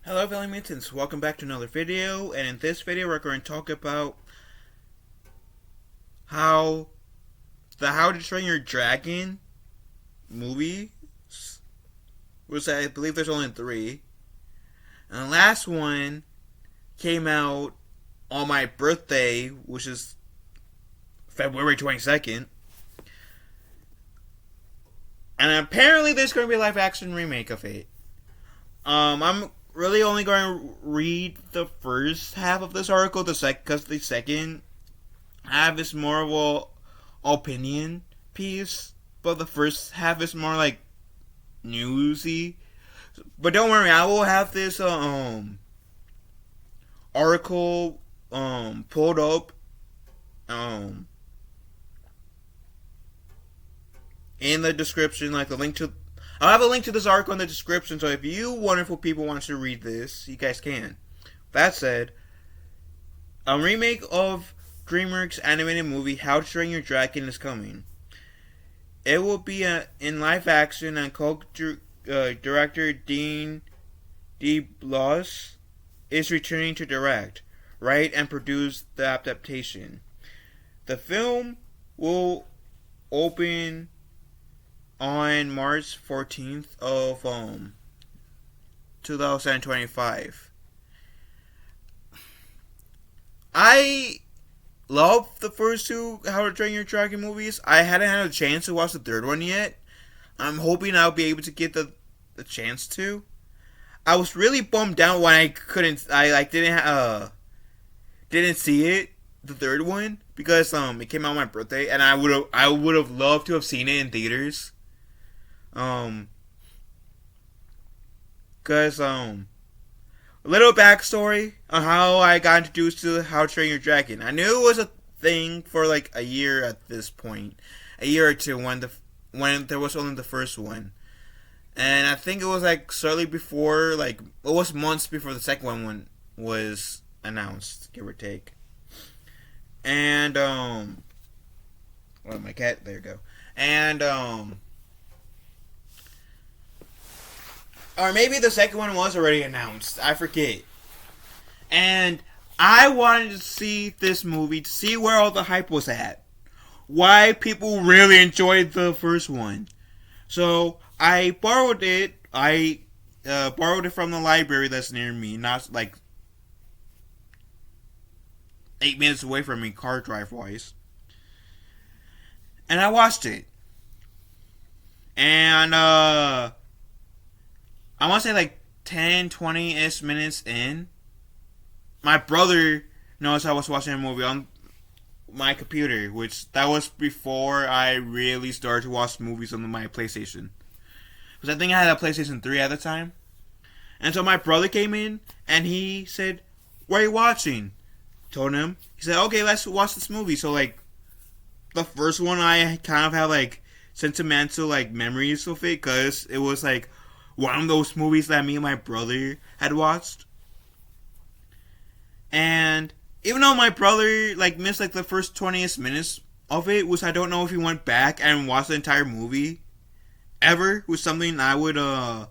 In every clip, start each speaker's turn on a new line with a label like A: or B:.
A: Hello fellow mutants, welcome back to another video, and in this video we're going to talk about how the How to Train Your Dragon movie, which I believe there's only 3, and the last one came out on my birthday, which is February 22nd, and apparently there's going to be a live action remake of it. I'm really only going to read the first half of this article, because the second half is more of a opinion piece, but the first half is more like newsy. But don't worry, I will have this article pulled up um in the description, like the link to. I'll have a link to this article in the description, so if you wonderful people want to read this, you guys can. That said, a remake of DreamWorks animated movie How to Train Your Dragon is coming. It will be in live action, and co-director Dean DeBlois is returning to direct, write, and produce the adaptation. The film will open on March 14th of 2025. I love the first two How to Train Your Dragon movies. I hadn't had a chance to watch the third one yet. I'm hoping I'll be able to get the chance to. I was really bummed out when I didn't see it, the third one, because it came out on my birthday, and I would have loved to have seen it in theaters. Um, cause a little backstory on how I got introduced to How to Train Your Dragon. I knew it was a thing for like a year at this point, a year or two when there was only the first one, and I think it was like shortly before, like it was months before the second one was announced, give or take. And my cat, there you go. And or maybe the second one was already announced. I forget. And I wanted to see this movie to see where all the hype was at. Why people really enjoyed the first one. So I borrowed it. I borrowed it from the library that's near me, not like 8 minutes away from me, car drive wise. And I watched it. And I want to say like 10, 20-ish minutes in, my brother noticed I was watching a movie on my computer, which that was before I really started to watch movies on my PlayStation. Because I think I had a PlayStation 3 at the time. And so my brother came in and he said, "What are you watching?" Told him. He said, "Okay, let's watch this movie." So like the first one, I kind of had like sentimental like memories of it, because it was like one of those movies that me and my brother had watched. And even though my brother like missed like the first 20th minutes of it, which I don't know if he went back and watched the entire movie ever, was something I would have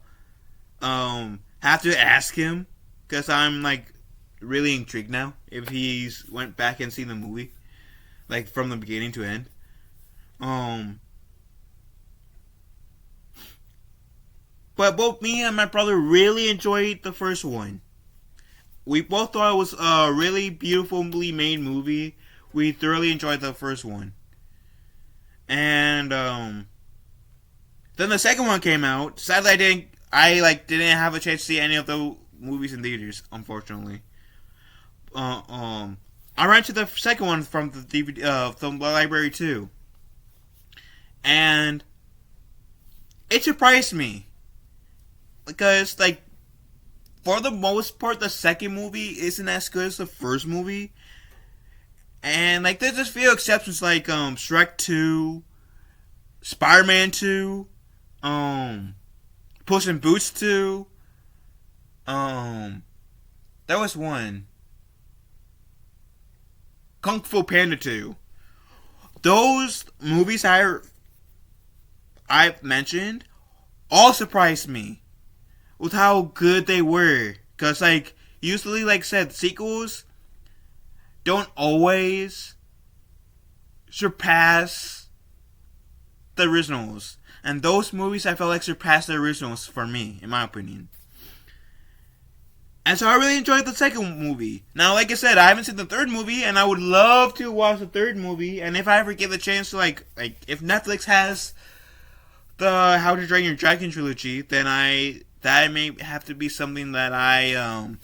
A: to ask him, because I'm like really intrigued now if he's went back and seen the movie like from the beginning to end. But both me and my brother really enjoyed the first one. We both thought it was a really beautifully made movie. We thoroughly enjoyed the first one. And then the second one came out. Sadly, I didn't have a chance to see any of the movies in theaters, unfortunately. I rented the second one from the DVD, from the library too, and it surprised me, because like for the most part the second movie isn't as good as the first movie, and like there's just few exceptions like Shrek 2, Spider-Man 2, Puss in Boots 2, there was one, Kung Fu Panda 2. Those movies I've mentioned all surprised me with how good they were Because, like, usually, like said, sequels don't always surpass the originals. And those movies, I felt like surpassed the originals for me, in my opinion. And so I really enjoyed the second movie. Now, like I said, I haven't seen the third movie, and I would love to watch the third movie. And if I ever get the chance to, like if Netflix has the How to Train Your Dragon trilogy, then that may have to be something that I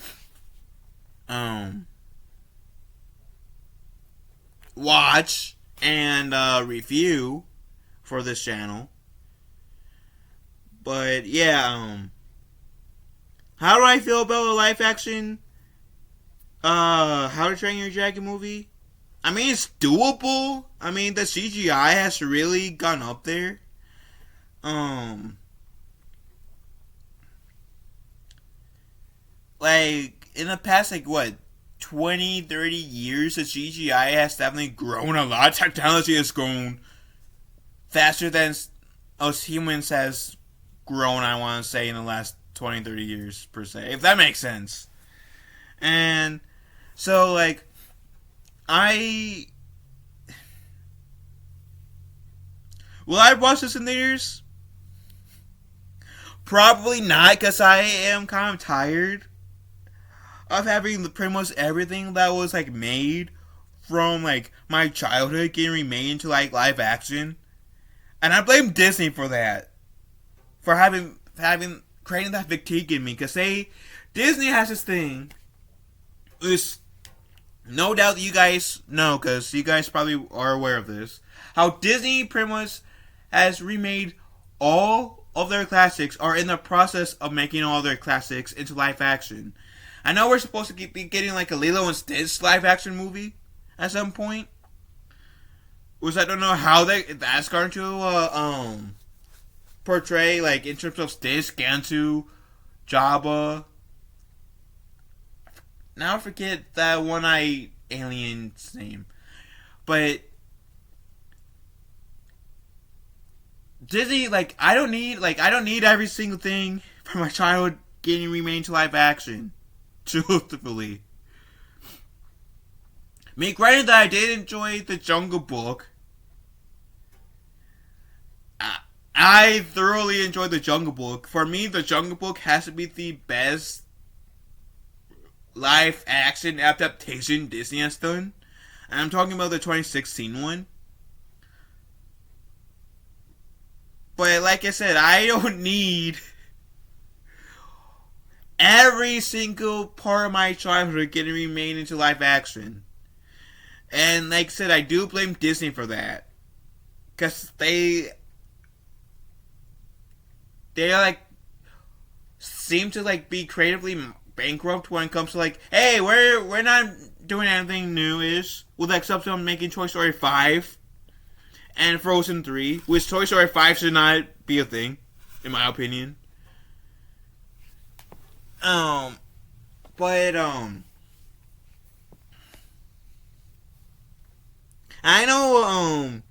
A: watch and review for this channel. But yeah, how do I feel about a live action How to Train Your Dragon movie? I mean, it's doable. I mean, the CGI has really gone up there. Like, in the past, like, what, 20, 30 years, the CGI has definitely grown a lot. Technology has grown faster than us humans has grown, I want to say, in the last 20, 30 years, per se. If that makes sense. And so, like, will I watch this in theaters? Probably not, because I am kind of tired of having pretty much everything that was, like, made from, like, my childhood getting remade into, like, live action. And I blame Disney for that. For creating that fatigue in me. Because Disney has this thing. It's no doubt that you guys know, because you guys probably are aware of this. How Disney pretty much has remade all of their classics, or in the process of making all their classics into live action. I know we're supposed to be getting like a Lilo and Stitch live action movie at some point. Which I don't know how that's going to portray, like, in terms of Stitch, Gantu, Jabba. Now I forget that one-eyed alien's name. But Disney, I don't need every single thing from my childhood getting remade to live action. Truthfully. I mean, granted that I did enjoy The Jungle Book. I thoroughly enjoyed The Jungle Book. For me, The Jungle Book has to be the best live action adaptation Disney has done. And I'm talking about the 2016 one. But like I said, I don't need every single part of my childhood getting remade into live action. And like I said, I do blame Disney for that. Because they seem to be creatively bankrupt when it comes to hey, we're not doing anything new-ish, with the exception of making Toy Story 5 and Frozen 3, which Toy Story 5 should not be a thing, in my opinion. I know,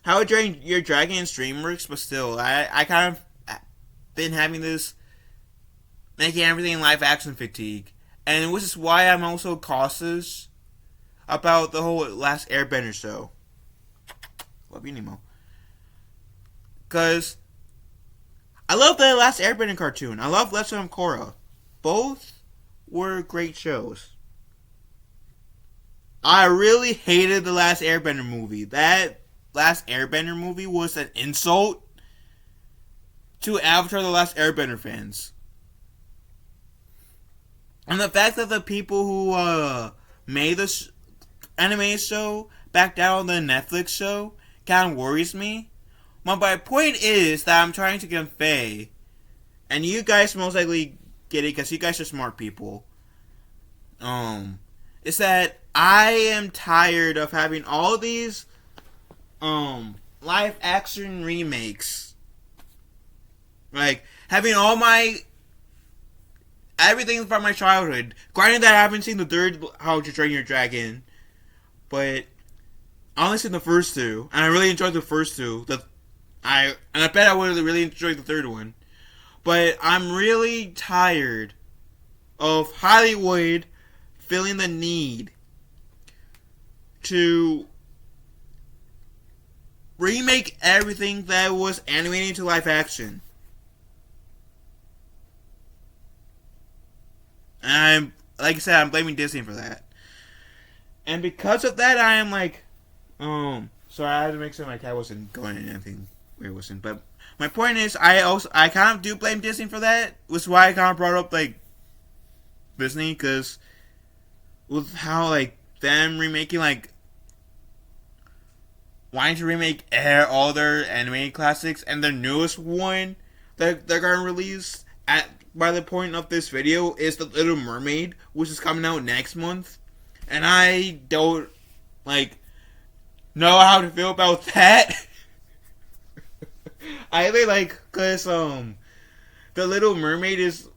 A: How to Train Your Dragon stream works, but still, I kind of been having this making everything live action fatigue, and which is why I'm also cautious about the whole Last Airbender show. Love you, Nemo. Because I love the Last Airbender cartoon. I love Legend of Korra. Both were great shows. I really hated the Last Airbender movie. That Last Airbender movie was an insult to Avatar The Last Airbender fans. And the fact that the people who made the anime show backed out on the Netflix show kind of worries me. But my point is that I'm trying to convey, and you guys most likely get it because you guys are smart people, is that I am tired of having all these live action remakes. Having all my everything from my childhood. Granted that I haven't seen the third How to Train Your Dragon, but I only seen the first two, and I really enjoyed the first two. I bet I would have really enjoyed the third one. But I'm really tired of Hollywood feeling the need to remake everything that was animated into live action. And like I said, I'm blaming Disney for that. And because of that, I am like, sorry, I had to make sure my cat wasn't going in anything where it wasn't. But my point is, I kind of do blame Disney for that, which is why I kind of brought up like Disney, because with how like them remaking like wanting to remake all their animated classics, and the newest one that they're gonna release at by the point of this video is The Little Mermaid, which is coming out next month, and I don't like know how to feel about that. I really like, cause The Little Mermaid is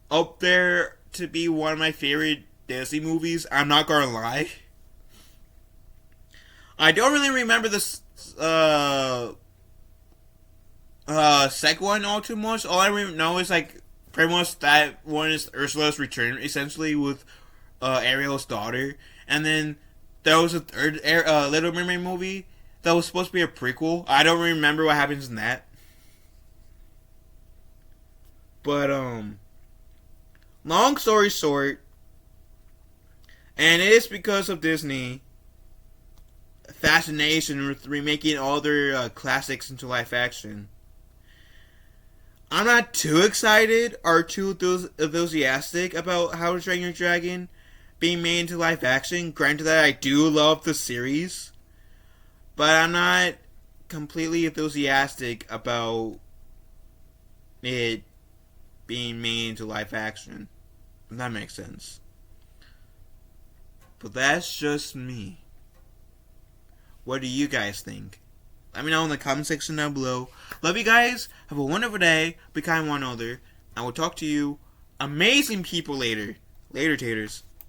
A: up there to be one of my favorite Disney movies. I'm not gonna lie. I don't really remember this second one all too much. All I know is like pretty much that one is Ursula's return, essentially, with Ariel's daughter, and then there was a third Little Mermaid movie that was supposed to be a prequel. I don't remember what happens in that, but long story short, and it is because of Disney fascination with remaking all their classics into live action. I'm not too excited or too enthusiastic about How to Train Your Dragon being made into live action. Granted that I do love the series, but I'm not completely enthusiastic about it being made into live action. If that makes sense. But that's just me. What do you guys think? Let me know in the comment section down below. Love you guys. Have a wonderful day. Be kind to one another. I will talk to you amazing people later. Later, taters.